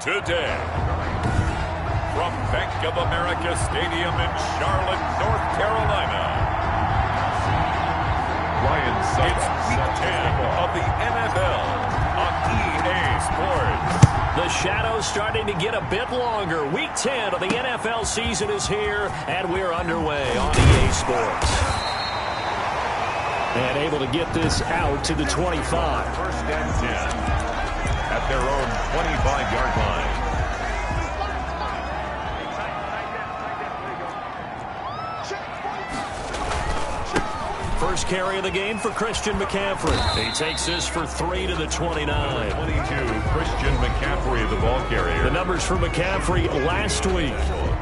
today. From Bank of America Stadium in Charlotte, North Carolina. It's Week 10 of the NFL on EA Sports. The shadow's starting to get a bit longer. Week 10 of the NFL season is here, and we're underway on EA Sports. And able to get this out to the 25. First and 10 at their own 25-yard line. First carry of the game for Christian McCaffrey. He takes this for 3 to the 29. 22, Christian McCaffrey, the ball carrier. The numbers for McCaffrey last week.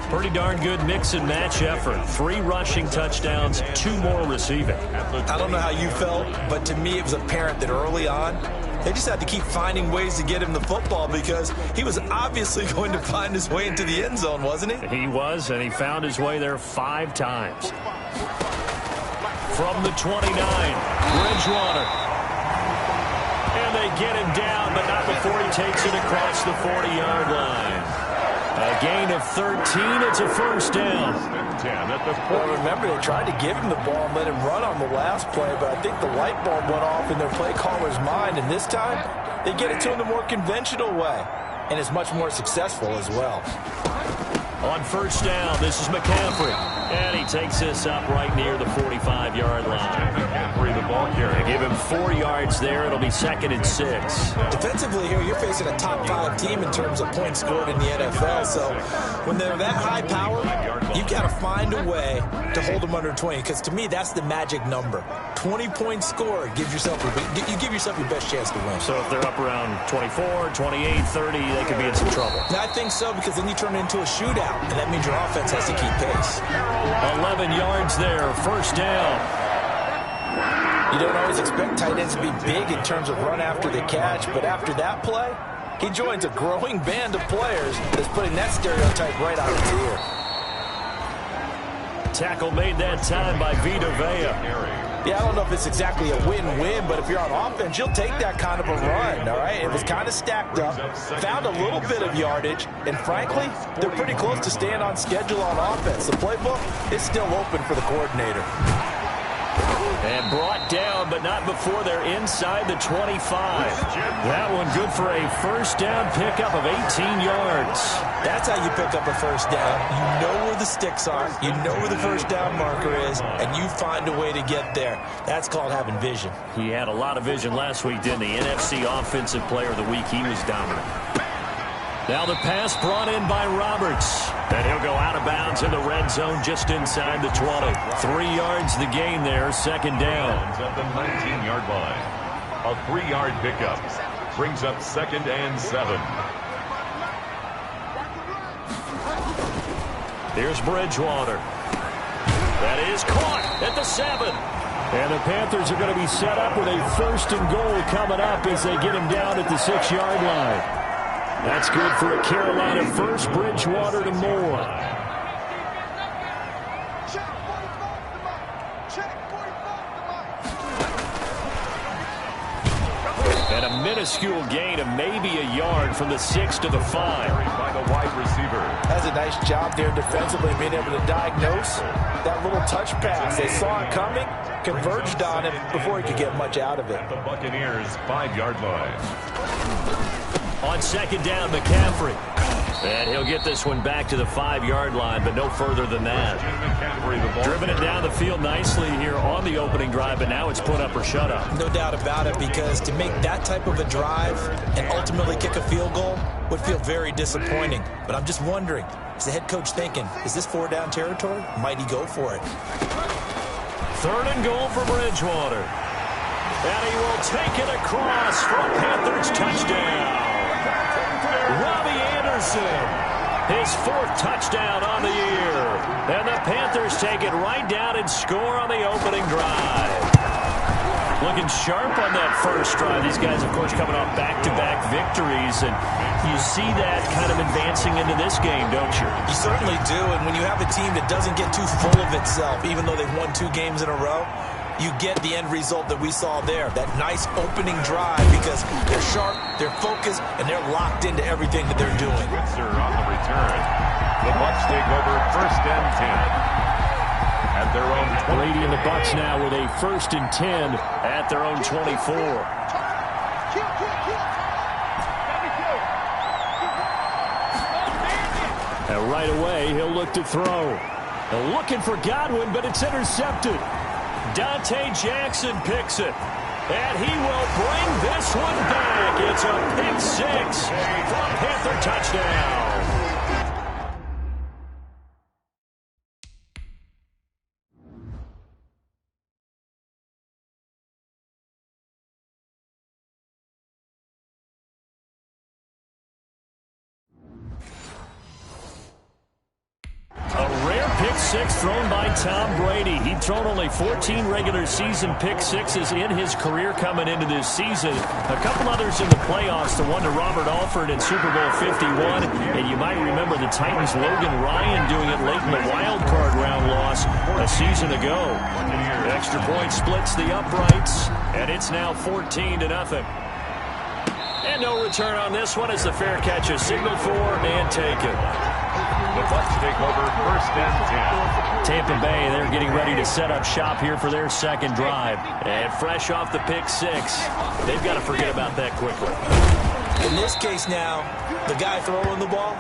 Pretty darn good mix and match effort. 3 rushing touchdowns, 2 more receiving. I don't know how you felt, but to me it was apparent that early on, they just had to keep finding ways to get him the football because he was obviously going to find his way into the end zone, wasn't he? He was, and he found his way there 5 times. From the 29, Bridgewater. And they get him down, but not before he takes it across the 40-yard line. A gain of 13. It's a first down. Well, remember, they tried to give him the ball and let him run on the last play, but I think the light bulb went off in their play caller's mind, and this time they get it to him the more conventional way, and it's much more successful as well. On first down, this is McCaffrey. And he takes this up right near the 45-yard line. McCaffrey, the ball carrier. They give him 4 yards there. It'll be 2nd and 6. Defensively here, you're facing a top 5 team in terms of points scored in the NFL. So when they're that high power, you've got to find a way to hold them under 20. Because to me, that's the magic number. 20 points scored gives yourself you give yourself your best chance to win. So if they're up around 24, 28, 30, they could be in some trouble. I think so, because then you turn it into a shootout, and that means your offense has to keep pace. 11 yards there, first down. You don't always expect tight ends to be big in terms of run after the catch, but after that play, he joins a growing band of players that's putting that stereotype right on its ear. Tackle made that time by Vita Vea. Yeah, I don't know if it's exactly a win-win, but if you're on offense, you'll take that kind of a run, all right? It was kind of stacked up, found a little bit of yardage, and frankly, they're pretty close to staying on schedule on offense. The playbook is still open for the coordinator. And brought down, but not before they're inside the 25. That one good for a first down pickup of 18 yards. That's how you pick up a first down. You know where the sticks are, you know where the first down marker is, and you find a way to get there. That's called having vision. He had a lot of vision last week, didn't he? NFC Offensive Player of the Week. He was dominant. Now the pass brought in by Roberts. And he'll go out of bounds in the red zone just inside the 20. 3 yards the gain there, second down. At the 19-yard line. A 3-yard pickup brings up 2nd and 7. Here's Bridgewater. That is caught at the 7. And the Panthers are going to be set up with a 1st and goal coming up as they get him down at the 6-yard line. That's good for a Carolina first. Bridgewater to Moore. And a minuscule gain of maybe a yard from the 6 to the 5. By the wide receiver. That's a nice job there defensively, being able to diagnose that little touch pass. They saw it coming, converged on it before he could get much out of it. The Buccaneers 5-yard line. On second down, McCaffrey. And he'll get this one back to the 5-yard line, but no further than that. Driven it down the field nicely here on the opening drive, but now it's put up or shut up. No doubt about it, because to make that type of a drive and ultimately kick a field goal would feel very disappointing. But I'm just wondering, is the head coach thinking, is this 4-down territory? Might he go for it? 3rd and goal for Bridgewater. And he will take it across for a Panthers touchdown. Robbie Anderson, his 4th touchdown on the year. And the Panthers take it right down and score on the opening drive. Looking sharp on that first drive. These guys, of course, coming off back-to-back victories. And you see that kind of advancing into this game, don't you? You certainly do. And when you have a team that doesn't get too full of itself, even though they've won 2 games in a row, you get the end result that we saw there, that nice opening drive, because they're sharp, they're focused, and they're locked into everything that they're doing. Switzer on the return. The Bucs take over 1st and 10 at their own 20. Brady and the Bucs now with a 1st and 10 at their own 24. And right away, he'll look to throw. Looking for Godwin, but it's intercepted. Dante Jackson picks it. And he will bring this one back. It's a pick 6 from Panther touchdown. Pick 6 thrown by Tom Brady. He'd thrown only 14 regular season pick 6s in his career coming into this season. A couple others in the playoffs, the one to Robert Alford in Super Bowl 51. And you might remember the Titans' Logan Ryan doing it late in the wild card round loss a season ago. Extra point splits the uprights, and it's now 14-0. And no return on this one as the fair catch is signaled for and taken. The Bucs take over 1st and 10. Tampa Bay, they're getting ready to set up shop here for their second drive. And fresh off the pick 6, they've got to forget about that quickly. In this case now, the guy throwing the ball,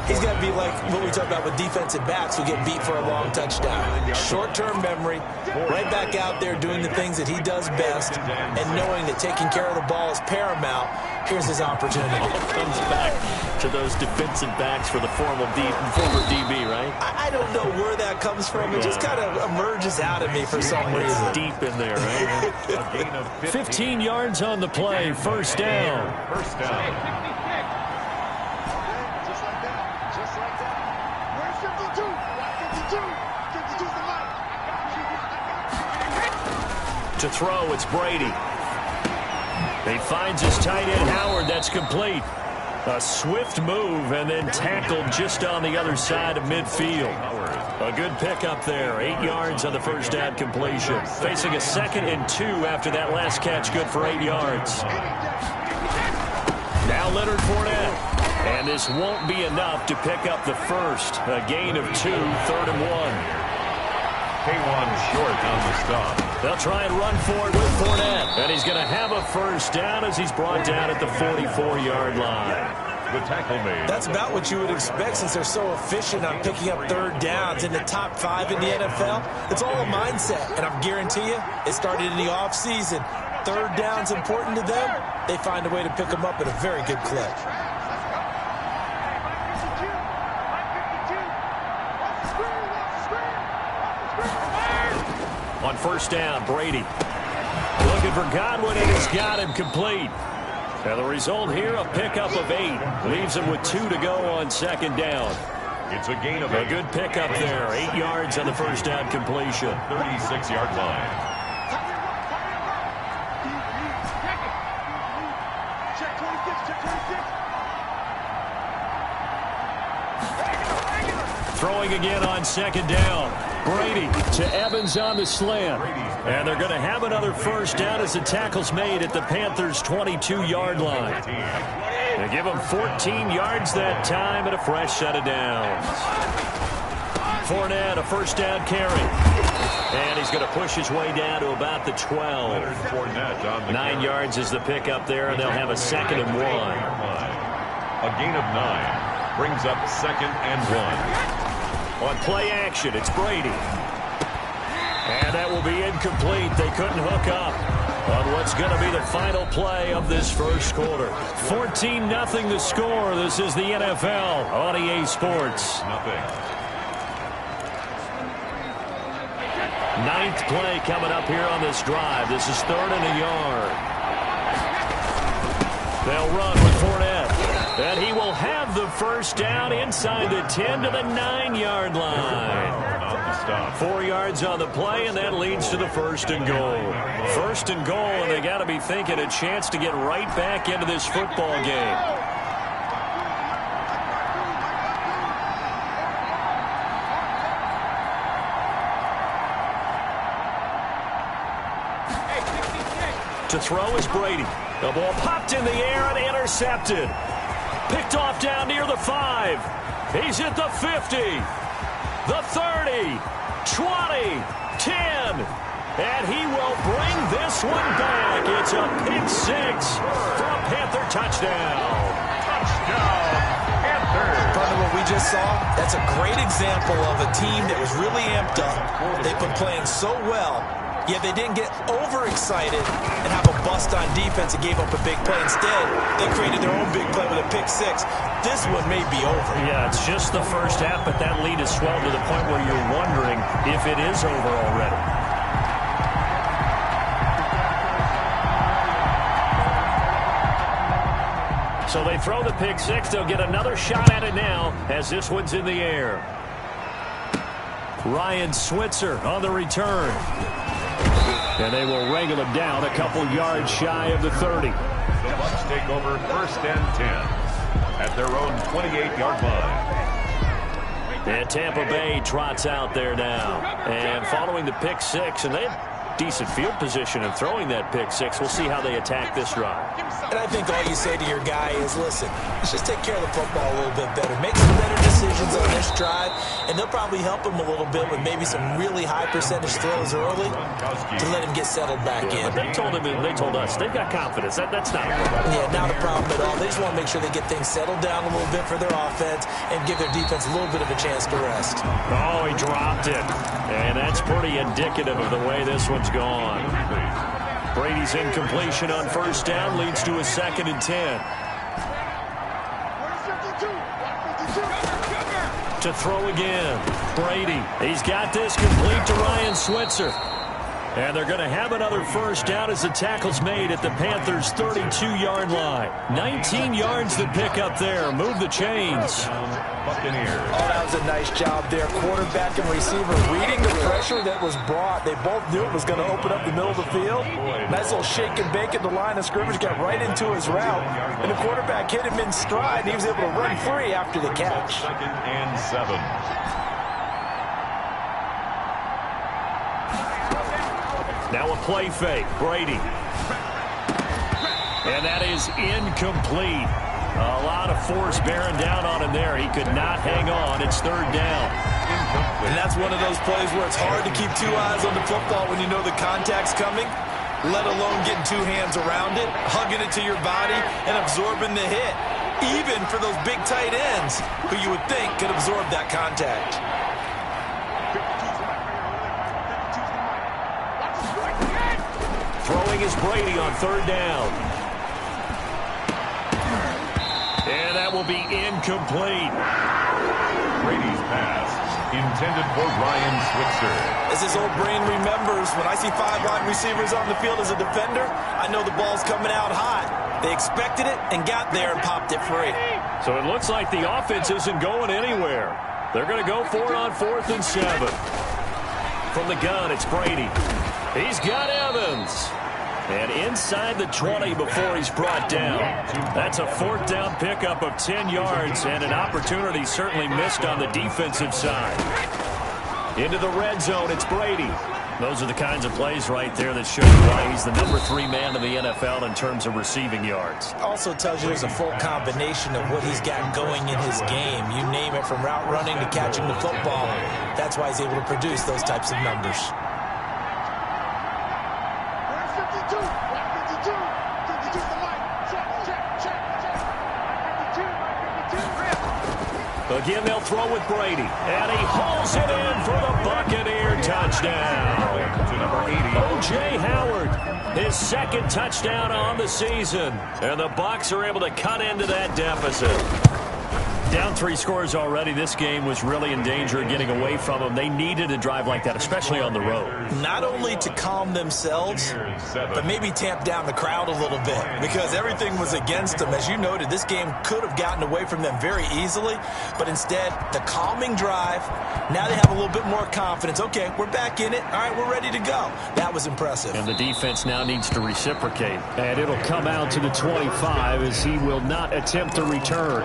he's got to be like what we talked about with defensive backs who get beat for a long touchdown. Short-term memory, right back out there doing the things that he does best, and knowing that taking care of the ball is paramount. Here's his opportunity. Comes back to those defensive backs for the former DB, right? I don't know where that comes from. It just kind of emerges out of me for some reason. It's deep in there, right? A gain of 15 yards on the play, 1st down. 1st down. Just like that. Just like that. Where's 52? 52. 52's the line. I got you. To throw, it's Brady. He finds his tight end, Howard. That's complete. A swift move and then tackled just on the other side of midfield. A good pickup there. 8 yards on the 1st down completion. Facing a 2nd and 2 after that last catch, good for 8 yards. Now Leonard Fournette. And this won't be enough to pick up the first. A gain of 2, 3rd and 1. K1 short on the stop. They'll try and run for it with Fournette. And he's going to have a 1st down as he's brought down at the 44-yard line. The tackle made. That's about what you would expect since they're so efficient on picking up 3rd downs in the top 5 in the NFL. It's all a mindset, and I guarantee you it started in the offseason. 3rd down's important to them. They find a way to pick them up at a very good clip. On 1st down, Brady looking for Godwin, and he's got him complete. And the result here, a pickup of 8. Leaves him with 2 to go on 2nd down. It's a gain of 8. A good pickup there. 8 yards on the 1st down completion. 36-yard line. Check 26. Check 26. Throwing again on 2nd down. Brady to Evans on the slant. And they're going to have another 1st down as the tackle's made at the Panthers' 22-yard line. They give him 14 yards that time and a fresh set of downs. Fournette, a 1st down carry. And he's going to push his way down to about the 12. 9 yards is the pickup there, and they'll have a 2nd and 1. A gain of 9 brings up 2nd and 1. On play action, it's Brady. And that will be incomplete. They couldn't hook up on what's going to be the final play of this first quarter. 14-0 the score. This is the NFL on EA Sports. Ninth play coming up here on this drive. This is 3rd and a yard. They'll run with Fournette. And he will have the 1st down inside the 10 to the 9-yard line. 4 yards on the play, and that leads to the 1st and goal. 1st and goal, and they got to be thinking a chance to get right back into this football game. To throw is Brady. The ball popped in the air and intercepted. Picked off down near the 5. He's at the 50. The 30. 20. 10. And he will bring this one back. It's a pick 6 for a Panther touchdown. Touchdown, Panthers. Part of what we just saw, that's a great example of a team that was really amped up. They've been playing so well, yet they didn't get overexcited and have a bust on defense and gave up a big play. Instead, they created their own big play with a pick 6. This one may be over. Yeah, it's just the first half, but that lead has swelled to the point where you're wondering if it is over already. So they throw the pick 6. They'll get another shot at it now as this one's in the air. Ryan Switzer on the return. And they will wrangle him down a couple yards shy of the 30. The Bucs take over 1st and 10 at their own 28-yard line. And Tampa Bay trots out there now. And following the pick 6, and they have decent field position in throwing that pick 6. We'll see how they attack this drive. And I think all you say to your guy is, listen, let's just take care of the football a little bit better. Make some better decisions on this drive, and they'll probably help him a little bit with maybe some really high percentage throws early to let him get settled back in. But they told us they've got confidence. That's not a problem. Yeah, not a problem at all. They just want to make sure they get things settled down a little bit for their offense and give their defense a little bit of a chance to rest. Oh, he dropped it. And that's pretty indicative of the way this one's gone. Brady's incompletion on 1st down leads to a 2nd and 10. To throw again. Brady. He's got this complete to Ryan Switzer. And they're going to have another 1st down as the tackle's made at the Panthers' 32-yard line. 19 yards to pick up there. Move the chains. Buccaneers. Oh, that was a nice job there. Quarterback and receiver reading the pressure that was brought. They both knew it was going to open up the middle of the field. Nice little shake and bake at the line of scrimmage. Got right into his route. And the quarterback hit him in stride. And he was able to run free after the catch. 2nd and 7. Now a play fake. Brady. And that is incomplete. A lot of force bearing down on him there. He could not hang on. It's 3rd down. And that's one of those plays where it's hard to keep 2 eyes on the football when you know the contact's coming, let alone getting 2 hands around it, hugging it to your body, and absorbing the hit. Even for those big tight ends who you would think could absorb that contact. Throwing is Brady on 3rd down. And that will be incomplete. Brady's pass intended for Ryan Switzer. As his old brain remembers, when I see 5 wide receivers on the field as a defender, I know the ball's coming out hot. They expected it and got there and popped it free. So it looks like the offense isn't going anywhere. They're going to go for it on 4th and 7. From the gun, it's Brady. He's got Evans. And inside the 20 before he's brought down. That's a 4th down pickup of 10 yards and an opportunity certainly missed on the defensive side. Into the red zone, it's Brady. Those are the kinds of plays right there that show you why he's the number 3 man in the NFL in terms of receiving yards. Also tells you there's a full combination of what he's got going in his game. You name it, from route running to catching the football. That's why he's able to produce those types of numbers. Again, they'll throw with Brady. And he hauls it in for the Buccaneer touchdown. To number 80. O.J. Howard, his 2nd touchdown on the season. And the Bucs are able to cut into that deficit. Down 3 scores already. This game was really in danger of getting away from them. They needed a drive like that, especially on the road. Not only to calm themselves, but maybe tamp down the crowd a little bit, because everything was against them. As you noted, this game could have gotten away from them very easily, but instead, the calming drive, now they have a little bit more confidence. Okay, we're back in it. All right, we're ready to go. That was impressive. And the defense now needs to reciprocate. And it'll come out to the 25 as he will not attempt to return.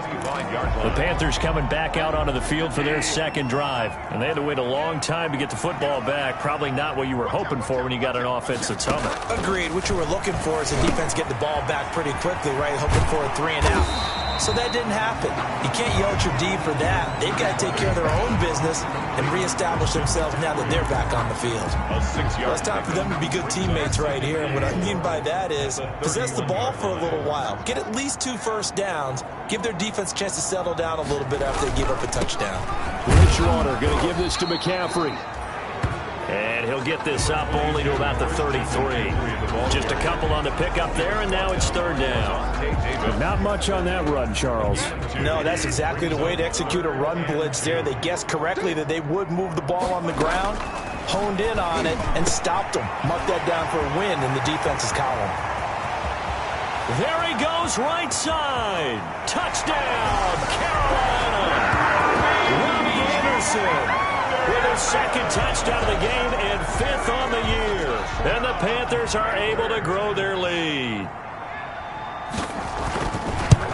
The The Panthers coming back out onto the field for their second drive. And they had to wait a long time to get the football back. Probably not what you were hoping for when you got an offensive summit. Agreed. What you were looking for is a defense getting the ball back pretty quickly, right? Hoping for a 3 and out. So that didn't happen. You can't yell at your D for that. They've got to take care of their own business and reestablish themselves now that they're back on the field. Well, it's time for them to be good teammates right here. And what I mean by that is possess the ball for a little while. Get at least 2 first downs. Give their defense a chance to settle down a little bit after they give up a touchdown. Bridgewater going to give this to McCaffrey. And he'll get this up only to about the 33. Just a couple on the pickup there, and now it's 3rd down. Not much on that run, Charles. No, that's exactly the way to execute a run blitz there. They guessed correctly that they would move the ball on the ground, honed in on it, and stopped them. Mark that down for a win in the defense's column. There he goes, right side. Touchdown, Carolina. Robbie Anderson with his 2nd touchdown of the game and 5th on the year. And the Panthers are able to grow their lead.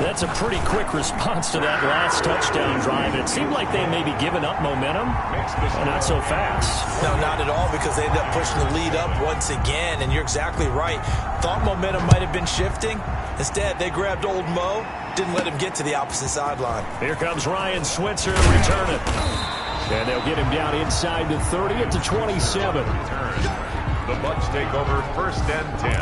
That's a pretty quick response to that last touchdown drive. It seemed like they may be giving up momentum. Not so fast. No, not at all, because they ended up pushing the lead up once again. And you're exactly right. Thought momentum might have been shifting. Instead, they grabbed old Mo, didn't let him get to the opposite sideline. Here comes Ryan Switzer to return it. And they'll get him down inside the 30 at the 27. The Bucs take over 1st and 10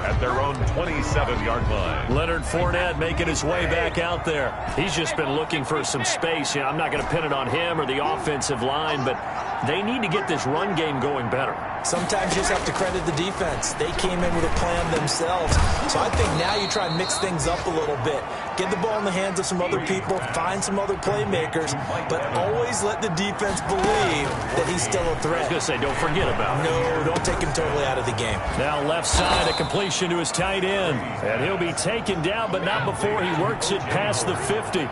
at their own 27-yard line. Leonard Fournette making his way back out there. He's just been looking for some space. I'm not going to pin it on him or the offensive line, but they need to get this run game going better. Sometimes you just have to credit the defense. They came in with a plan themselves. So I think now you try and mix things up a little bit. Get the ball in the hands of some other people, find some other playmakers, but always let the defense believe that he's still a threat. I was going to say, don't forget about him. No, don't take him totally out of the game. Now left side, a completion to his tight end. And he'll be taken down, but not before he works it past the 50.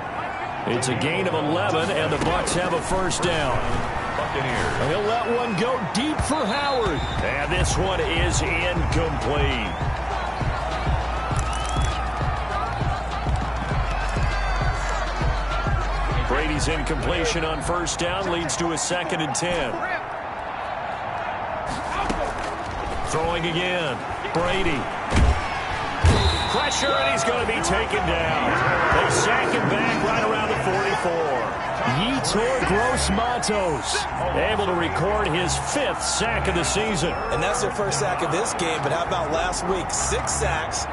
It's a gain of 11, and the Bucs have a 1st down. Buccaneers. He'll let one go deep for Howard. And this one is incomplete. Brady's incompletion on 1st down leads to a 2nd and 10. Throwing again. Brady. Pressure, and he's going to be taken down. They sack him back right around the 44. Yetur Gross-Matos able to record his 5th sack of the season. And that's their 1st sack of this game, but how about last week? 6 sacks,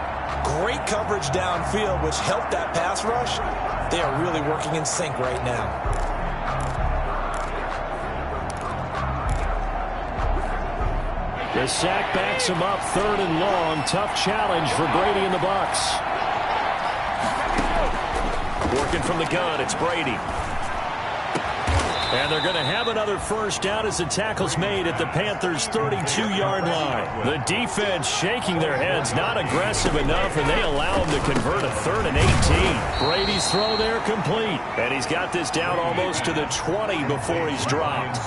great coverage downfield, which helped that pass rush. They are really working in sync right now. The sack backs him up 3rd and long. Tough challenge for Brady and the Bucs. Working from the gun, it's Brady. And they're going to have another 1st down as the tackle's made at the Panthers' 32-yard line. The defense shaking their heads, not aggressive enough, and they allow him to convert a 3rd and 18. Brady's throw there complete. And he's got this down almost to the 20 before he's dropped.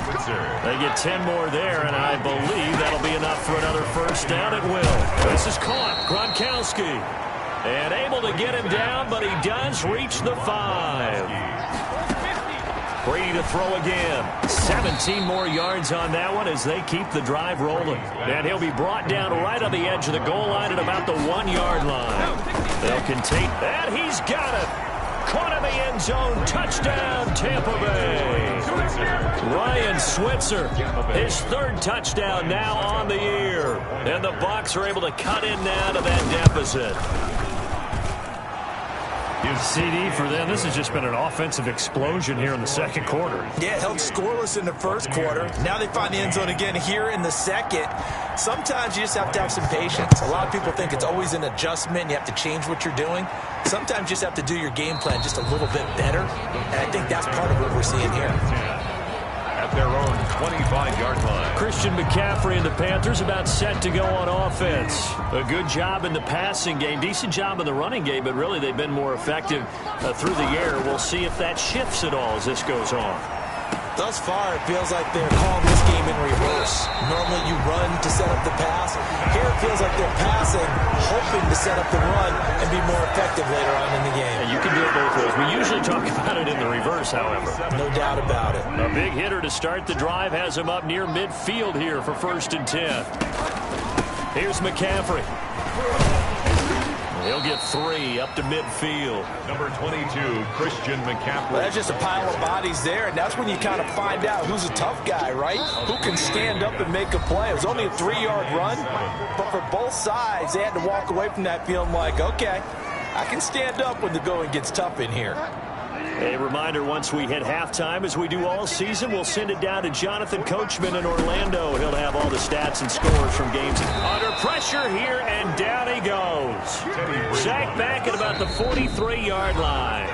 They get 10 more there, and I believe that'll be enough for another 1st down at will. This is caught. Gronkowski. And able to get him down, but he does reach the 5. Brady to throw again. 17 more yards on that one as they keep the drive rolling. And he'll be brought down right on the edge of the goal line at about the 1-yard line. They'll contain. And he's got it. Caught in the end zone. Touchdown, Tampa Bay. Ryan Switzer, his 3rd touchdown now on the year. And the Bucs are able to cut in now to that deficit. CD for them. This has just been an offensive explosion here in the 2nd quarter. Yeah, held scoreless in the 1st quarter. Now they find the end zone again here in the 2nd. Sometimes you just have to have some patience. A lot of people think it's always an adjustment. You have to change what you're doing. Sometimes you just have to do your game plan just a little bit better. And I think that's part of what we're seeing here. At their own 25-yard line. Christian McCaffrey and the Panthers about set to go on offense. A good job in the passing game, decent job in the running game, but really they've been more effective through the air. We'll see if that shifts at all as this goes on. Thus far, it feels like they're calling this game in reverse. Normally you run to set up the pass. Here it feels like they're passing, hoping to set up the run and be more effective later on in the game. Yeah, you can do it both ways. We usually talk about it in the reverse, however. No doubt about it. A big hitter to start the drive has him up near midfield here for 1st and 10. Here's McCaffrey. He'll get 3 up to midfield. Number 22, Christian McCaffrey. Well, that's just a pile of bodies there, and that's when you kind of find out who's a tough guy, right? Who can stand up and make a play. It was only a 3-yard run, but for both sides, they had to walk away from that feeling like, okay, I can stand up when the going gets tough in here. A reminder, once we hit halftime, as we do all season, we'll send it down to Jonathan Coachman in Orlando. He'll have all the stats and scores from games. Under pressure here, and down he goes. Sacked back at about the 43-yard line.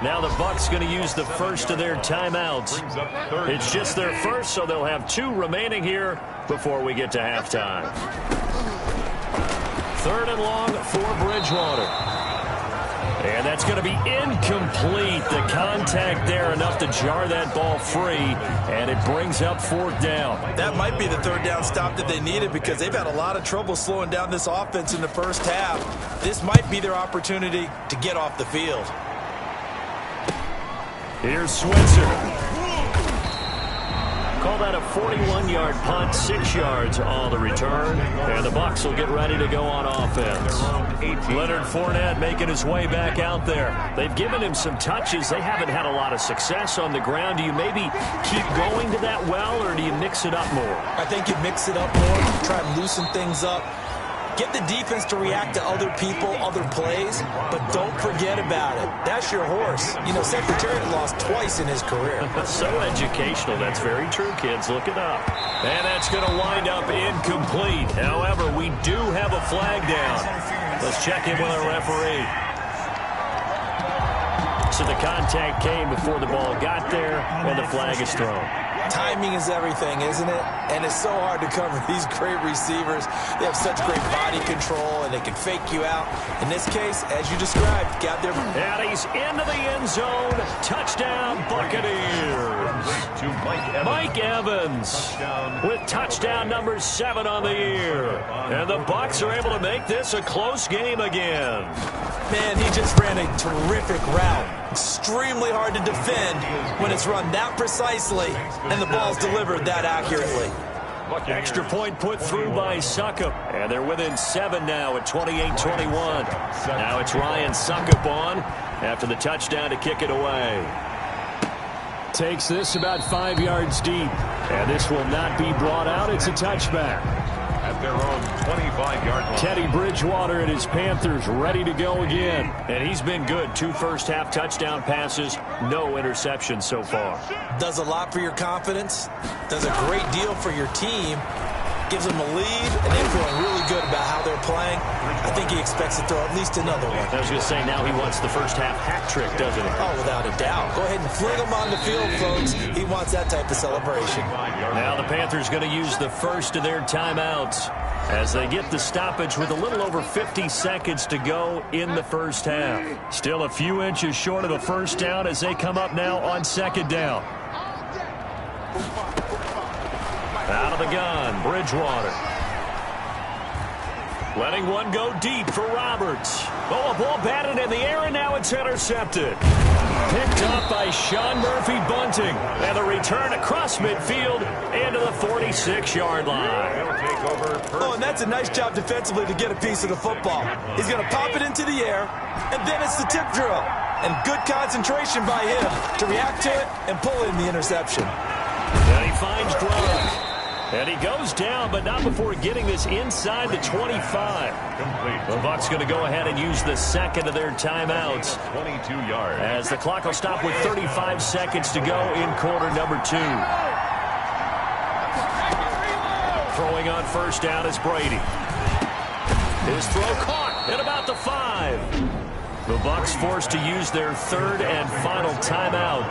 Now the Bucs going to use the first of their timeouts. It's just their first, so they'll have 2 remaining here before we get to halftime. 3rd and long for Bridgewater. And that's going to be incomplete. The contact there enough to jar that ball free, and it brings up 4th down. That might be the 3rd down stop that they needed because they've had a lot of trouble slowing down this offense in the first half. This might be their opportunity to get off the field. Here's Switzer. Call that a 41-yard punt, 6 yards on the return, and the Bucs will get ready to go on offense. Leonard Fournette making his way back out there. They've given him some touches. They haven't had a lot of success on the ground. Do you maybe keep going to that well, or do you mix it up more? I think you mix it up more, try and loosen things up. Get the defense to react to other people, other plays, but don't forget about it. That's your horse. You know, Secretariat lost twice in his career. So educational. That's very true, kids. Look it up. And that's going to wind up incomplete. However, we do have a flag down. Let's check in with our referee. So the contact came before the ball got there, and the flag is thrown. Timing is everything, isn't it? And it's so hard to cover these great receivers. They have such great body control, and they can fake you out. In this case, as you described, got there. And he's into the end zone. Touchdown, Buccaneers. To Mike Evans with touchdown number 7 on the year. And the Bucs are able to make this a close game again. Man, he just ran a terrific route. Extremely hard to defend when it's run that precisely and the ball's delivered that accurately. Extra point put through by Suckup. And they're within 7 now at 28-21. Now it's Ryan Suckup on after the touchdown to kick it away. Takes this about 5 yards deep. And this will not be brought out. It's a touchback. At their own 25-yard line. Teddy Bridgewater and his Panthers ready to go again. And he's been good. 2 first-half touchdown passes, no interceptions so far. Does a lot for your confidence. Does a great deal for your team. Gives them a lead, and they're feeling really good about how they're playing. I think he expects to throw at least another one. I was going to say, now he wants the first-half hat trick, doesn't he? Oh, without a doubt. Go ahead and fling him on the field, folks. He wants that type of celebration. Now the Panthers going to use the first of their timeouts as they get the stoppage with a little over 50 seconds to go in the first half. Still a few inches short of a first down as they come up now on 2nd down. Out of the gun, Bridgewater. Letting one go deep for Roberts. Oh, a ball batted in the air, and now it's intercepted. Picked up by Sean Murphy Bunting. And the return across midfield into the 46-yard line. Oh, and that's a nice job defensively to get a piece of the football. He's going to pop it into the air, and then it's the tip drill. And good concentration by him to react to it and pull in the interception. And he finds Gronk. And he goes down, but not before getting this inside the 25. The Bucs going to go ahead and use the second of their timeouts. 22 yards. As the clock will stop with 35 seconds to go in quarter number 2. Throwing on first down is Brady. His throw caught at about the 5. The Bucs forced to use their 3rd and final timeout,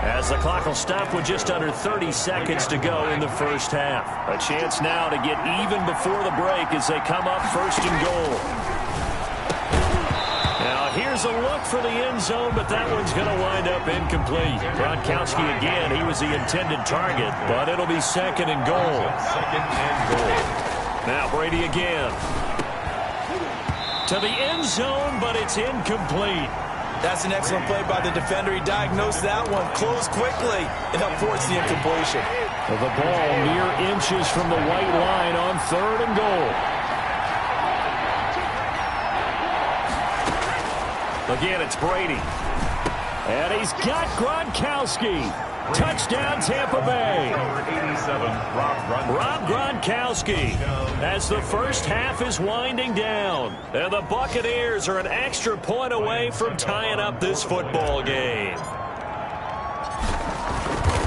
as the clock will stop with just under 30 seconds to go in the first half. A chance now to get even before the break as they come up 1st and goal. Now a here's a look for the end zone, but that one's going to wind up incomplete. Gronkowski again, he was the intended target, but it'll be second and goal. Second and goal. Now Brady again. To the end zone, but it's incomplete. That's an excellent play by the defender. He diagnosed that one, closed quickly, and helped force the incompletion. The ball mere inches from the white line on third and goal. Again, it's Brady. And he's got Gronkowski. Touchdown, Tampa Bay. Number 87, Rob Gronkowski, as the first half is winding down. And the Buccaneers are an extra point away from tying up this football game.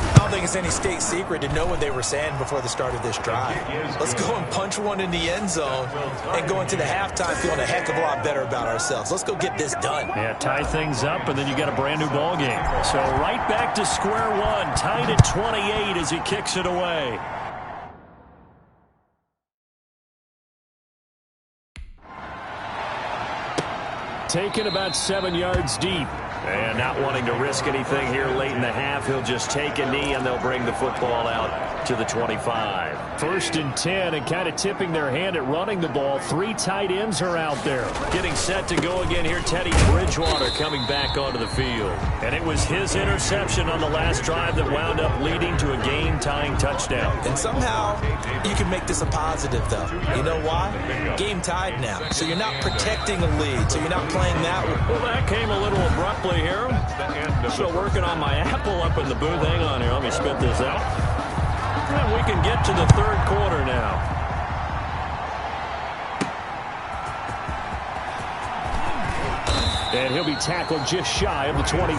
I don't think it's any state secret to know what they were saying before the start of this drive. Let's go and punch one in the end zone and go into the halftime feeling a heck of a lot better about ourselves. Let's go get this done. Yeah, tie things up, and then you got a brand new ball game. So right back to square one, tied at 28 as he kicks it away. Taken about 7 yards deep. And not wanting to risk anything here late in the half, he'll just take a knee, and they'll bring the football out to the 25. 1st and 10, and kind of tipping their hand at running the ball. 3 tight ends are out there. Getting set to go again here, Teddy Bridgewater coming back onto the field. And it was his interception on the last drive that wound up leading to a game-tying touchdown. And somehow you can make this a positive, though. You know why? Game tied now. So you're not protecting a lead, so you're not playing that one. Well, that came a little abruptly here. Still working on my apple up in the booth. Hang on here. Let me spit this out. And we can get to the third quarter now. And he'll be tackled just shy of the 25.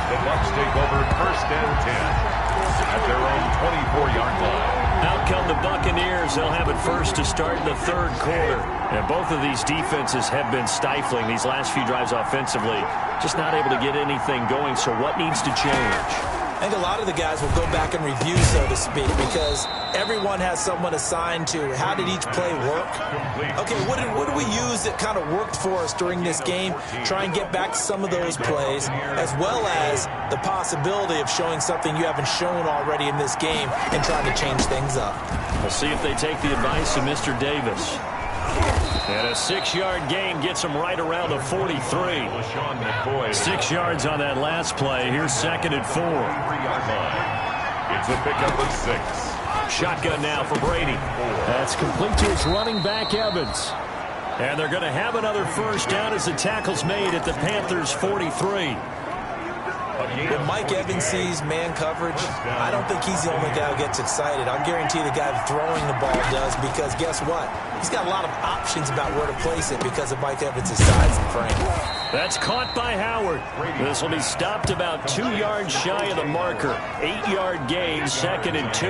The Bucs take over 1st and 10 at their own 24-yard line. Out come the Buccaneers. They'll have it first to start in the third quarter. And both of these defenses have been stifling these last few drives offensively. Just not able to get anything going. So what needs to change? I think a lot of the guys will go back and review, so to speak, because everyone has someone assigned to how did each play work. Okay, what did we use that kind of worked for us during this game? Try and get back some of those plays, as well as the possibility of showing something you haven't shown already in this game and trying to change things up. We'll see if they take the advice of Mr. Davis. And a 6-yard gain gets him right around the 43. 6 yards on that last play. Here's 2nd and 4. It's a pickup of 6. Shotgun now for Brady. That's complete to his running back, Evans. And they're going to have another first down as the tackle's made at the Panthers' 43. When Mike Evans sees man coverage, I don't think he's the only guy who gets excited. I'll guarantee the guy throwing the ball does, because guess what? He's got a lot of options about where to place it because of Mike Evans' size and frame. That's caught by Howard. This will be stopped about 2 yards shy of the marker. 8-yard gain, 2nd and 2.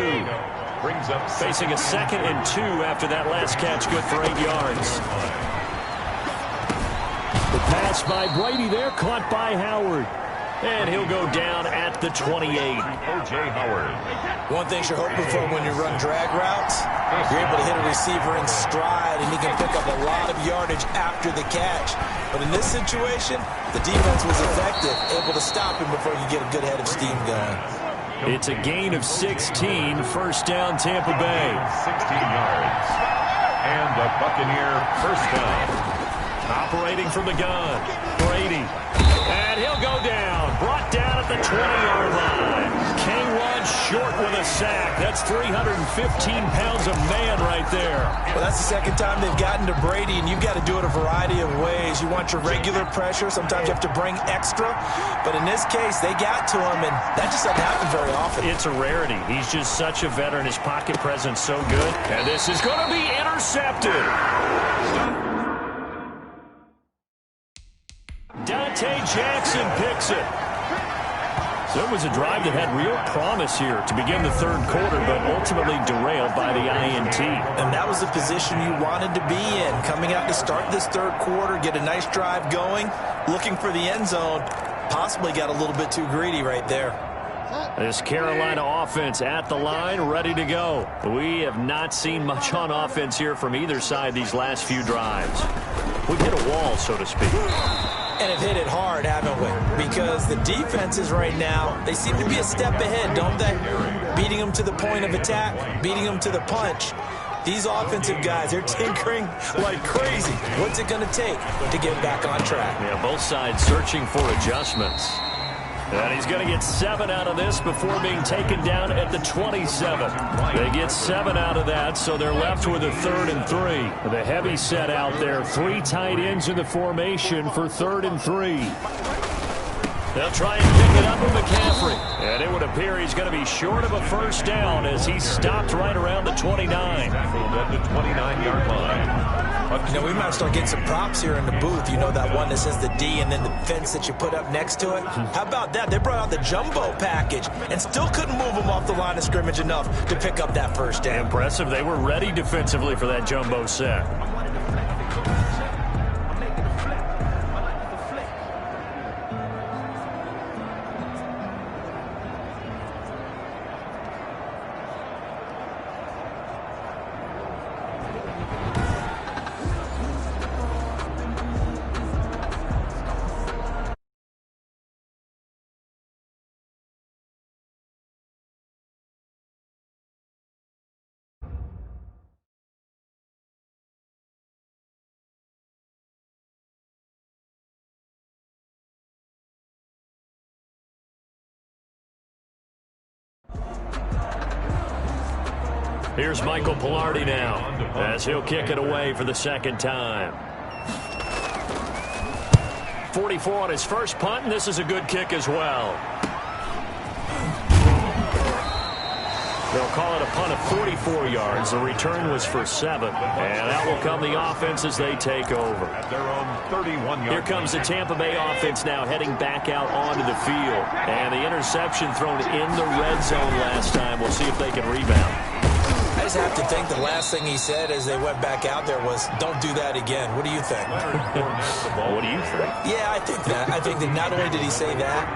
Brings up Facing a 2nd and 2 after that last catch, good for 8 yards. The pass by Brady there, caught by Howard. And he'll go down at the 28. O.J. Howard. One thing you're hoping for when you run drag routes, you're able to hit a receiver in stride, and he can pick up a lot of yardage after the catch. But in this situation, the defense was effective, able to stop him before you get a good head of steam going. It's a gain of 16, first down Tampa Bay. 16 yards. And a Buccaneer first down. Operating from the gun, Brady. And he'll go down. Brought down at the 20-yard line. K1 short with a sack. That's 315 pounds of man right there. Well, that's the second time they've gotten to Brady, and you've got to do it a variety of ways. You want your regular pressure. Sometimes you have to bring extra. But in this case, they got to him, and that just doesn't happen very often. It's a rarity. He's just such a veteran. His pocket presence so good. And this is going to be intercepted. Dante Jackson picks it. So it was a drive that had real promise here to begin the third quarter, but ultimately derailed by the INT. And that was the position you wanted to be in. Coming out to start this third quarter, get a nice drive going, looking for the end zone. Possibly got a little bit too greedy right there. This Carolina offense at the line, ready to go. We have not seen much on offense here from either side these last few drives. we've hit a wall, so to speak. And have hit it hard, haven't we? Because the defenses right now, they seem to be a step ahead, don't they? Beating them to the point of attack, beating them to the punch. These offensive guys, they're tinkering like crazy. What's it going to take to get back on track? Yeah, both sides searching for adjustments. And he's going to get 7 out of this before being taken down at the 27. They get 7 out of that, so they're left with a 3rd and 3. The heavy set out there, 3 tight ends in the formation for 3rd and 3. They'll try and pick it up with McCaffrey. And it would appear he's going to be short of a first down as he stopped right around the 29. At the 29-yard line. You know, we might start getting some props here in the booth. You know, that one that says the D and then the fence that you put up next to it? How about that? They brought out the jumbo package and still couldn't move them off the line of scrimmage enough to pick up that first down. Impressive. They were ready defensively for that jumbo set. Here's Michael Pilardi now as he'll kick it away for the second time. 44 on his first punt, and this is a good kick as well. They'll call it a punt of 44 yards. The return was for 7. And out will come the offense as they take over. At their own 31-yard. Here comes the Tampa Bay offense now heading back out onto the field. And the interception thrown in the red zone last time. We'll see if they can rebound. I just have to think the last thing he said as they went back out there was, don't do that again. What do you think? What do you think? Yeah, I think that. I think that not only did he say that,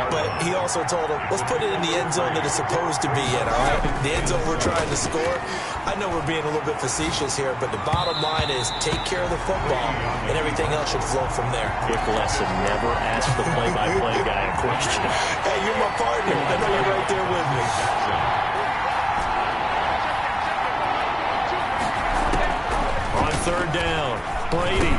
but he also told him, let's put it in the end zone that it's supposed to be in, all right? The end zone we're trying to score. I know we're being a little bit facetious here, but the bottom line is take care of the football, and everything else should flow from there. Quick lesson, never ask the play-by-play guy a question. Hey, you're my partner. I know you're right there with me. On 3rd down, Brady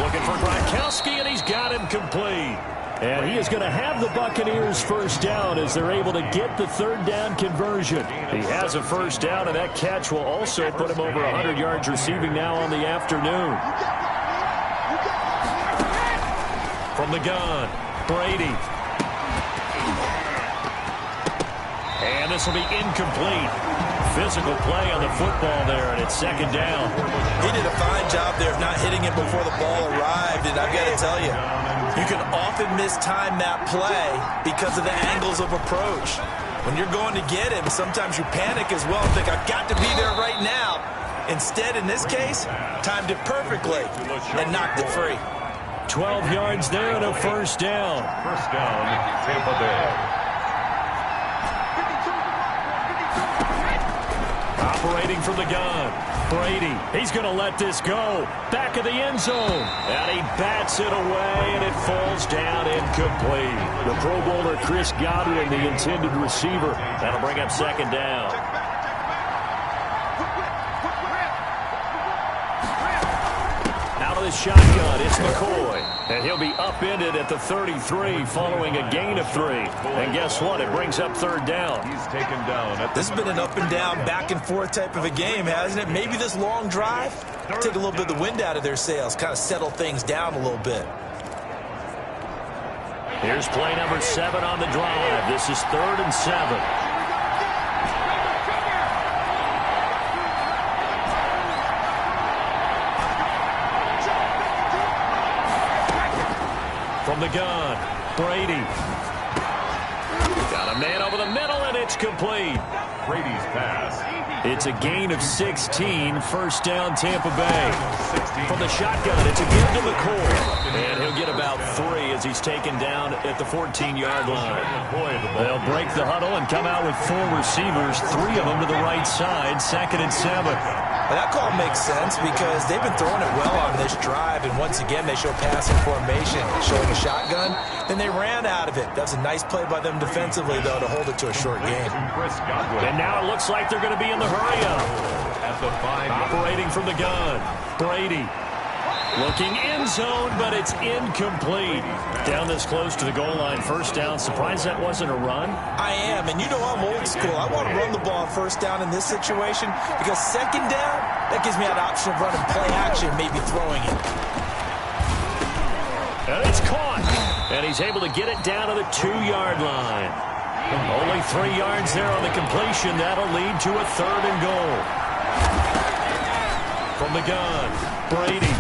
looking for Gronkowski, and he's got him complete. And he is going to have the Buccaneers first down as they're able to get the 3rd down conversion. He has a first down, and that catch will also put him over 100 yards receiving now on the afternoon. From the gun, Brady. And this will be incomplete. Physical play on the football there, and it's 2nd down. He did a fine job there of not hitting it before the ball arrived, and I've got to tell you, you can often mistime that play because of the angles of approach. When you're going to get him, sometimes you panic as well and think, I've got to be there right now. Instead, in this case, timed it perfectly and knocked it free. 12 yards there and a first down. First down, Tampa Bay. Operating from the gun, Brady. He's going to let this go. Back of the end zone. And he bats it away, and it falls down incomplete. The Pro Bowler Chris Godwin, the intended receiver. That'll bring up 2nd down. Out of the shotgun, it's McCoy. And he'll be upended at the 33 following a gain of 3. And guess what? It brings up 3rd down. He's taken down. This has been an up and down, back and forth type of a game, hasn't it? Maybe this long drive, take a little bit of the wind out of their sails, kind of settle things down a little bit. Here's play number 7 on the drive. This is 3rd and 7. From the gun, Brady. Got a man over the middle, and it's complete. Brady's pass. It's a gain of 16, first down Tampa Bay. From the shotgun, it's a give to McCoy. And he'll get about 3 as he's taken down at the 14-yard line. They'll break the huddle and come out with 4 receivers, 3 of them to the right side, 2nd and 7. Well, that call makes sense because they've been throwing it well on this drive, and once again they show passing formation, showing a shotgun. Then they ran out of it. That was a nice play by them defensively, though, to hold it to a short game. And now it looks like they're going to be in the hurry-up. Operating from the gun, Brady. Looking end zone, but it's incomplete. Down this close to the goal line, first down. Surprised that wasn't a run? I am, and you know I'm old school. I want to run the ball on first down in this situation because second down, that gives me that option of running play action, maybe throwing it. And it's caught, and he's able to get it down to the 2-yard line. Only 3 yards there on the completion. That'll lead to a 3rd and goal. From the gun, Brady.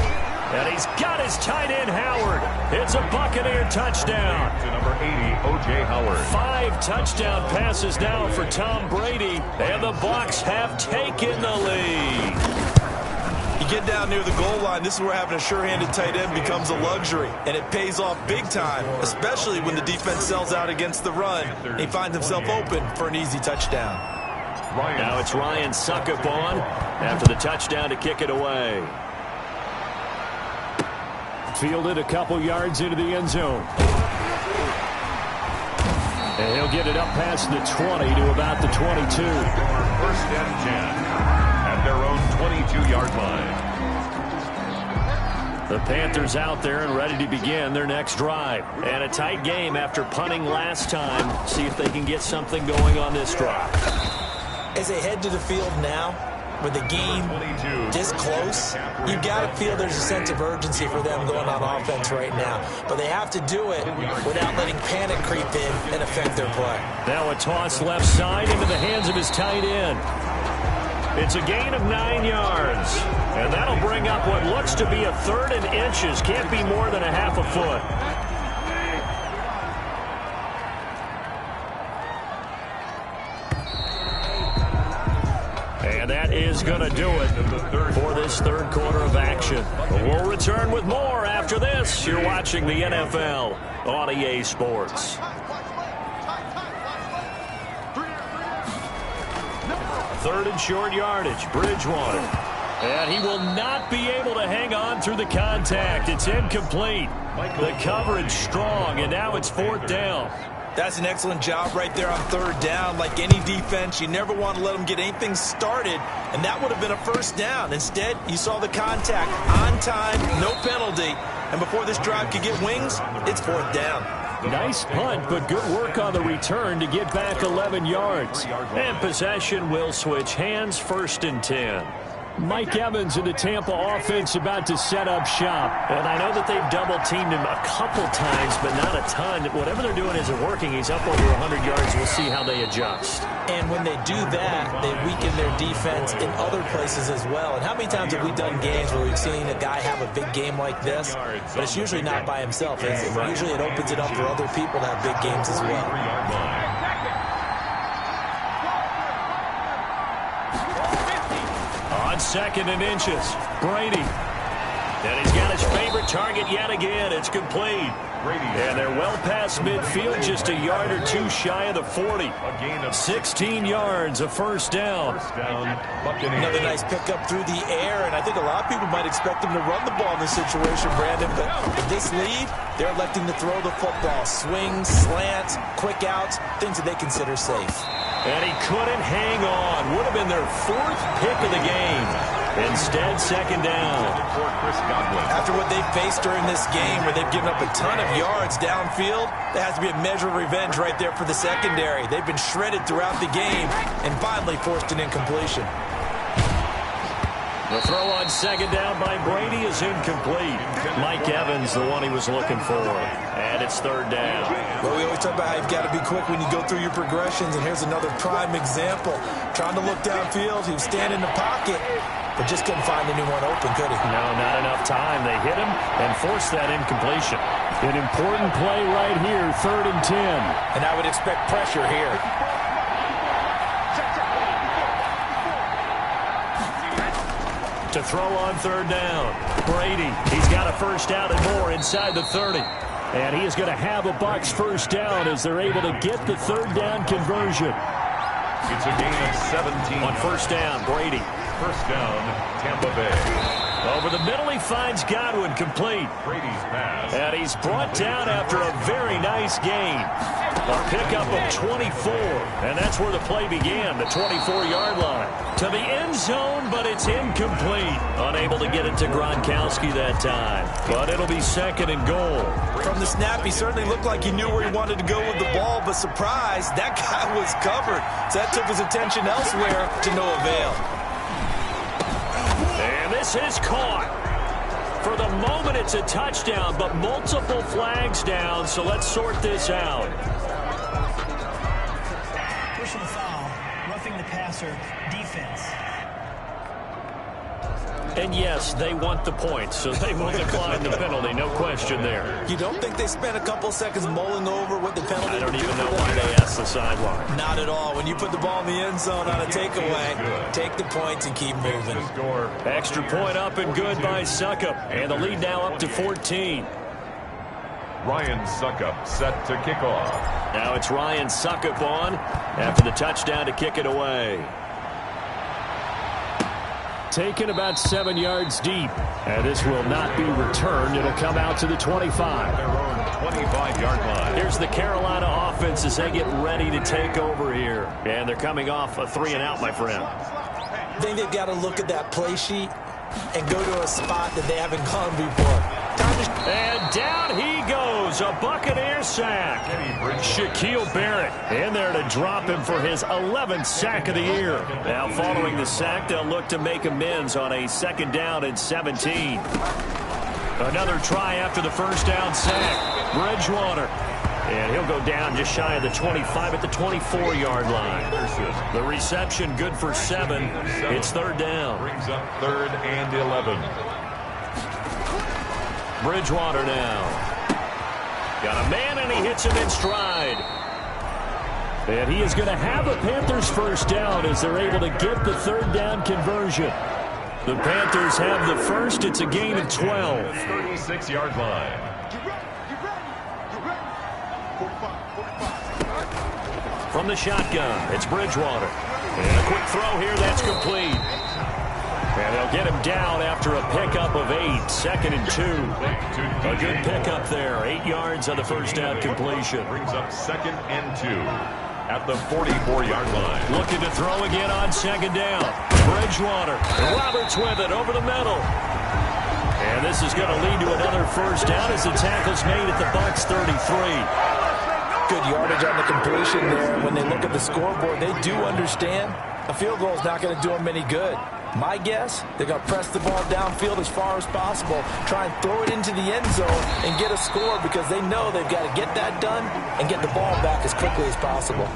And he's got his tight end, Howard. It's a Buccaneer touchdown. To number 80, O.J. Howard. 5 touchdown passes now for Tom Brady, and the Bucs have taken the lead. You get down near the goal line, this is where having a sure-handed tight end becomes a luxury, and it pays off big time, especially when the defense sells out against the run, and he finds himself open for an easy touchdown. Now it's Ryan Suckup on after the touchdown to kick it away. Fielded a couple yards into the end zone. And he'll get it up past the 20 to about the 22. 1st and 10 at their own 22-yard line. The Panthers out there and ready to begin their next drive. And a tight game after punting last time. See if they can get something going on this drive. As they head to the field now, with the game this close, you got to feel there's a sense of urgency for them going on offense right now. But they have to do it without letting panic creep in and affect their play. Now a toss left side into the hands of his tight end. It's a gain of 9 yards. And that'll bring up what looks to be a 3rd and inches. Can't be more than a half a foot. And that is going to do it for this 3rd quarter of action. We'll return with more after this. You're watching the NFL on EA Sports. 3rd and short yardage, Bridgewater. And he will not be able to hang on through the contact. It's incomplete. The coverage strong, and now it's 4th down. That's an excellent job right there on 3rd down. Like any defense, you never want to let them get anything started, and that would have been a 1st down. Instead, you saw the contact on time, no penalty, and before this drive could get wings, it's 4th down. Nice punt, but good work on the return to get back 11 yards. And possession will switch hands, 1st and 10. Mike Evans in the Tampa offense about to set up shop. And I know that they've double-teamed him a couple times, but not a ton. Whatever they're doing isn't working. He's up over 100 yards. We'll see how they adjust. And when they do that, they weaken their defense in other places as well. And how many times have we done games where we've seen a guy have a big game like this, but it's usually not by himself, is it? Usually it opens it up for other people to have big games as well. On 2nd and inches, Brady. And he's got his favorite target yet again. It's complete. And they're well past midfield, just a yard or 2 shy of the 40. 16 yards, a 1st down. Another nice pickup through the air, and I think a lot of people might expect them to run the ball in this situation, Brandon, but with this lead, they're electing to throw the football. Swings, slants, quick outs, things that they consider safe. And he couldn't hang on. Would have been their 4th pick of the game. Instead, 2nd down. After what they've faced during this game, where they've given up a ton of yards downfield, there has to be a measure of revenge right there for the secondary. They've been shredded throughout the game and finally forced an incompletion. The throw on 2nd down by Brady is incomplete. Mike Evans, the one he was looking for. And it's 3rd down. Well, we always talk about how you've got to be quick when you go through your progressions, and here's another prime example. Trying to look downfield, he was standing in the pocket, but just couldn't find anyone open, could he? No, not enough time. They hit him and forced that incompletion. An important play right here, 3rd and 10. And I would expect pressure here. To throw on 3rd down, Brady. He's got a 1st down and more inside the 30. And he is going to have a Bucs 1st down as they're able to get the 3rd down conversion. It's a gain of 17. On 1st down, Brady. First down, Tampa Bay. Over the middle, he finds Godwin, complete. Brady's pass. And he's brought down after a very nice gain. A pickup of 24. And that's where the play began, the 24-yard line. To the end zone, but it's incomplete. Unable to get it to Gronkowski that time. But it'll be second and goal. From the snap, he certainly looked like he knew where he wanted to go with the ball, but surprise, that guy was covered. So that took his attention elsewhere to no avail. And this is caught. For the moment, it's a touchdown, but multiple flags down, so let's sort this out. Personal foul, roughing the passer, defense. And yes, they want the points, so they will decline the penalty, no question there. You don't think they spent a couple seconds mulling over what the penalty I don't would even do know for why them? they asked the sideline. Not at all. When you put the ball in the end zone on a takeaway, take the points and keep moving. Extra point up and good by Suckup. And the lead now up to 14. Ryan Suckup set to kick off. Now it's Ryan Suckup on after the touchdown to kick it away. Taken about 7 yards deep. And this will not be returned. It'll come out to the 25. Their own 25-yard line. Here's the Carolina offense as they get ready to take over here. And they're coming off a 3-and-out, my friend. I think they've got to look at that play sheet and go to a spot that they haven't gone before. And down he goes. A Buccaneer sack. Shaquille Barrett in there to drop him for his 11th sack of the year. Now following the sack, they'll look to make amends on a 2nd down and 17. Another try after the first down sack. Bridgewater. And he'll go down just shy of the 25 at the 24-yard line. The reception good for 7. It's 3rd down. Brings up 3rd and 11. Bridgewater now. Got a man, and he hits him in stride. And he is going to have a Panthers first down as they're able to get the 3rd down conversion. The Panthers have the first. It's a gain of 12. 36-yard line. From the shotgun, it's Bridgewater. And a quick throw here, that's complete. And they'll get him down after a pickup of 8. 2nd and 2. A good pickup there. 8 yards on the first down completion. Brings up 2nd and 2 at the 44-yard line. Looking to throw again on 2nd down. Bridgewater. Roberts with it over the middle. And this is going to lead to another first down as the tackle's made at the Bucs 33. Good yardage on the completion there. When they look at the scoreboard, they do understand a field goal is not going to do them any good. My guess, they're going to press the ball downfield as far as possible, try and throw it into the end zone and get a score because they know they've got to get that done and get the ball back as quickly as possible.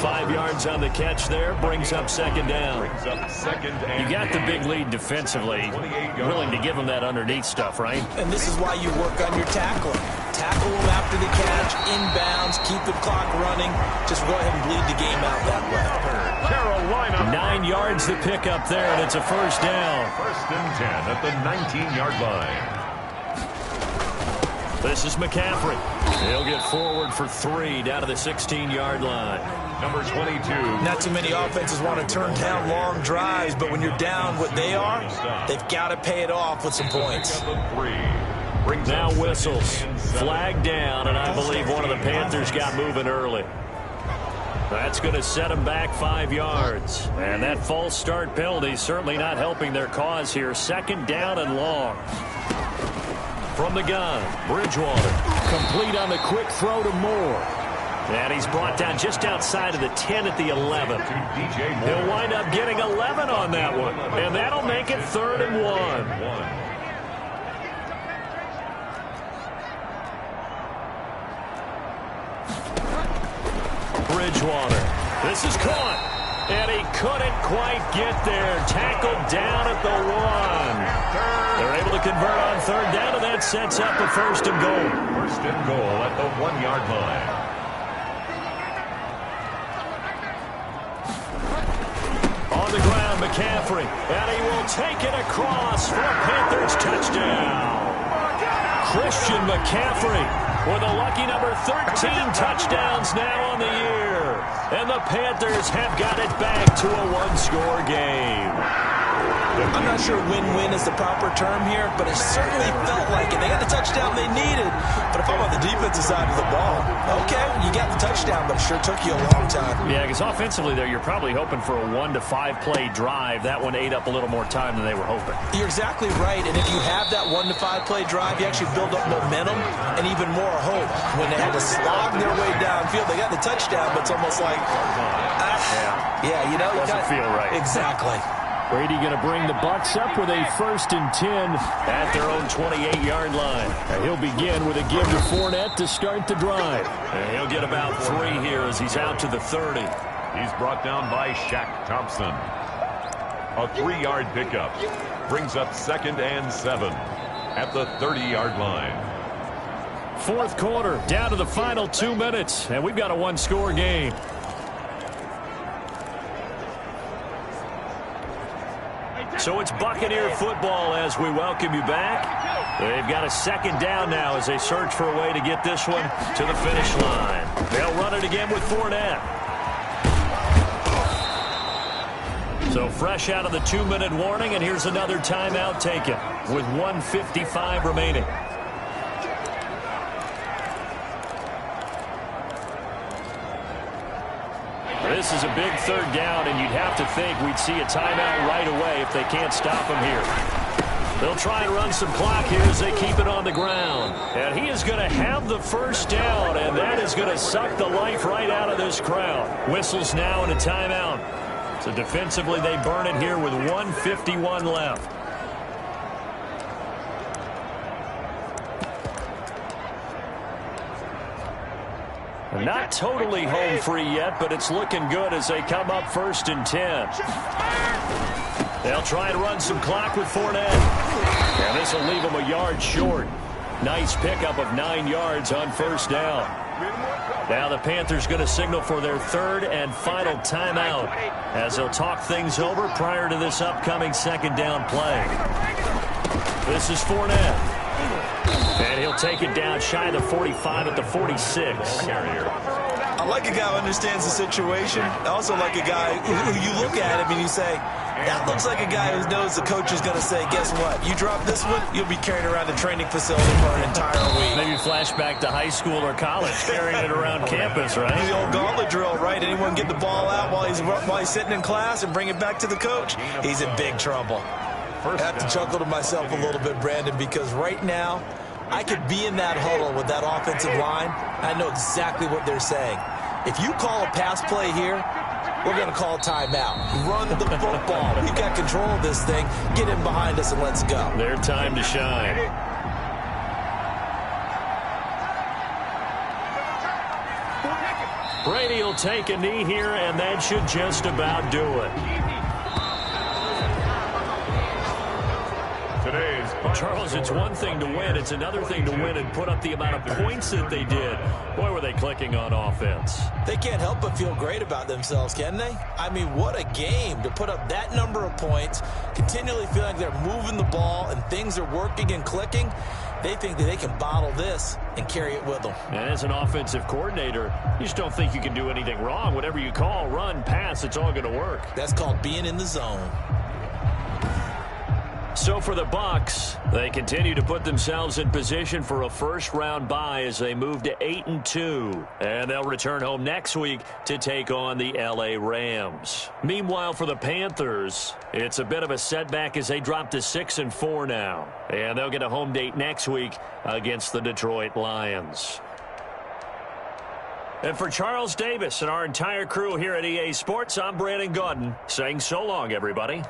5 yards on the catch there, brings up 2nd down. Brings up 2nd and You got the big lead defensively, willing to give them that underneath stuff, right? And this is why you work on your tackling. Tackle them after the catch, inbounds, keep the clock running. Just go ahead and bleed the game out that way. Carolina. 9 yards to pick up there, and it's a first down. 1st and 10 at the 19-yard line. This is McCaffrey. He'll get forward for 3 down to the 16-yard line. Number 22. Not too many offenses want to turn down long drives, but when you're down what they are, they've got to pay it off with some points. Now whistles. Flag down, and I believe one of the Panthers got moving early. That's going to set them back 5 yards. And that false start penalty certainly not helping their cause here. 2nd down and long. From the gun, Bridgewater. Complete on the quick throw to Moore. And he's brought down just outside of the 10 at the 11. He'll wind up getting 11 on that one. And that'll make it 3rd and 1. Bridgewater. This is caught. And he couldn't quite get there. Tackled down at the 1. They're able to convert on 3rd down, and that sets up a 1st and goal. 1st and goal at the 1-yard line. On the ground, McCaffrey. And he will take it across for a Panthers touchdown. Christian Christian McCaffrey with a lucky number 13 touchdowns now on the year. And the Panthers have got it back to a one-score game. I'm not sure win-win is the proper term here, but it certainly felt like it. They got the touchdown they needed. But if I'm on the defensive side of the ball, okay, you got the touchdown, but it sure took you a long time. Yeah, because offensively there, you're probably hoping for a 1 to 5 play drive. That one ate up a little more time than they were hoping. You're exactly right, and if you have that 1 to 5 play drive, you actually build up momentum and even more hope. When they had to slog their way downfield, they got the touchdown, but it's almost like, yeah, you know, doesn't feel right. Exactly. Brady going to bring the Bucs up with a 1st and 10 at their own 28-yard line. And he'll begin with a give to Fournette to start the drive. And he'll get about 3 here as he's out to the 30. He's brought down by Shaq Thompson. A 3-yard pickup brings up 2nd and 7 at the 30-yard line. 4th quarter, down to the final 2 minutes, and we've got a one-score game. So it's Buccaneer football as we welcome you back. They've got a 2nd down now as they search for a way to get this one to the finish line. They'll run it again with Fournette. So fresh out of the 2-minute warning, and here's another timeout taken with 1:55 remaining. This is a big 3rd down, and you'd have to think we'd see a timeout right away if they can't stop him here. They'll try and run some clock here as they keep it on the ground. And he is going to have the 1st down, and that is going to suck the life right out of this crowd. Whistles now and a timeout. So defensively, they burn it here with 1:51 left. Not totally home free yet, but it's looking good as they come up 1st and 10. They'll try and run some clock with Fournette. And this will leave them a yard short. Nice pickup of 9 yards on 1st down. Now the Panthers going to signal for their 3rd and final timeout as they'll talk things over prior to this upcoming 2nd down play. This is Fournette. And he'll take it down shy of the 45 at the 46. I like a guy who understands the situation. I also like a guy who you look at him and you say, that looks like a guy who knows the coach is going to say, guess what? You drop this one, you'll be carrying around the training facility for an entire week. Maybe flashback to high school or college, carrying it around campus, right? The old gauntlet drill, right? Anyone get the ball out while he's sitting in class and bring it back to the coach? He's in big trouble. I have to chuckle to myself a little bit, Brandon, because right now, I could be in that huddle with that offensive line. I know exactly what they're saying. If you call a pass play here, we're going to call a timeout. Run the football. We've got control of this thing. Get in behind us and let's go. Their time to shine. Brady will take a knee here, and that should just about do it. Charles, it's one thing to win. It's another thing to win and put up the amount of points that they did. Boy, were they clicking on offense. They can't help but feel great about themselves, can they? I mean, what a game to put up that number of points, continually feel like they're moving the ball and things are working and clicking. They think that they can bottle this and carry it with them. And as an offensive coordinator, you just don't think you can do anything wrong. Whatever you call, run, pass, it's all going to work. That's called being in the zone. So for the Bucs, they continue to put themselves in position for a first-round bye as they move to 8-2. And they'll return home next week to take on the L.A. Rams. Meanwhile, for the Panthers, it's a bit of a setback as they drop to 6-4 now. And they'll get a home date next week against the Detroit Lions. And for Charles Davis and our entire crew here at EA Sports, I'm Brandon Gaudin saying so long, everybody.